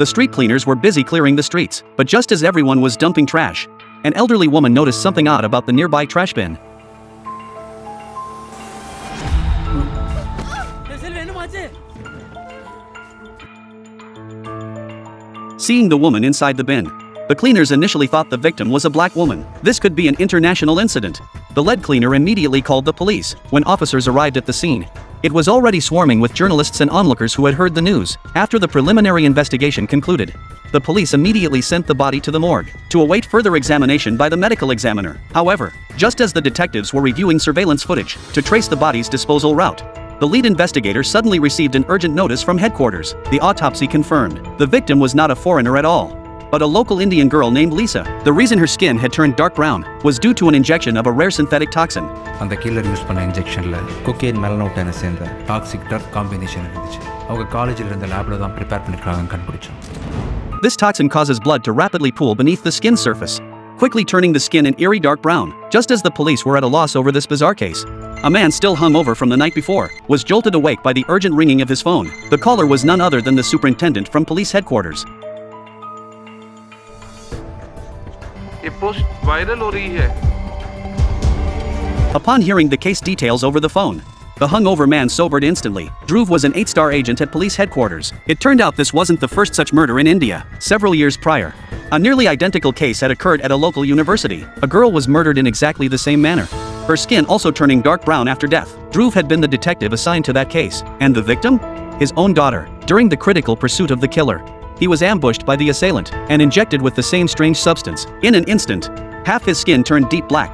The street cleaners were busy clearing the streets, but just as everyone was dumping trash, an elderly woman noticed something odd about the nearby trash bin. Seeing the woman inside the bin, the cleaners initially thought the victim was a black woman. This could be an international incident. The lead cleaner immediately called the police. When officers arrived at the scene, it was already swarming with journalists and onlookers who had heard the news. After the preliminary investigation concluded, the police immediately sent the body to the morgue to await further examination by the medical examiner. However, just as the detectives were reviewing surveillance footage to trace the body's disposal route, the lead investigator suddenly received an urgent notice from headquarters. The autopsy confirmed the victim was not a foreigner at all, but a local Indian girl named Lisa. The reason her skin had turned dark brown was due to an injection of a rare synthetic toxin. அந்த killer use பண்ண இன்ஜெக்ஷன்ல cocaine மெலனோட்டைனை சேர்ந்த toxic drug combination இருந்துச்சு. அவங்க காலேஜில் இருந்த லேப்ல தான் prepare பண்ணிருக்காங்கன்னு கண்டுபிடிச்சோம். This toxin causes blood to rapidly pool beneath the skin surface, quickly turning the skin an eerie dark brown. Just as the police were at a loss over this bizarre case, a man still hungover from the night before was jolted awake by the urgent ringing of his phone. The caller was none other than the superintendent from police headquarters. ये post viral हो रही है. Upon hearing the case details over the phone, the hungover man sobered instantly. Dhruv was an 8-star agent at police headquarters. It turned out this wasn't the first such murder in India. Several years prior, a nearly identical case had occurred at a local university. A girl was murdered in exactly the same manner, her skin also turning dark brown after death. Dhruv had been the detective assigned to that case. And the victim? His own daughter. During the critical pursuit of the killer, he was ambushed by the assailant and injected with the same strange substance. In an instant, half his skin turned deep black.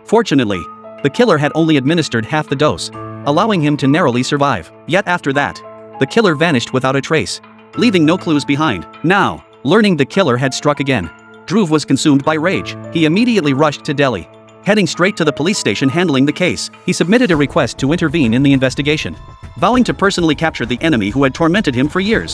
Fortunately, the killer had only administered half the dose, allowing him to narrowly survive. Yet after that, the killer vanished without a trace, leaving no clues behind. Now, learning the killer had struck again, Dhruv was consumed by rage. He immediately rushed to Delhi. Heading straight to the police station handling the case, he submitted a request to intervene in the investigation, vowing to personally capture the enemy who had tormented him for years.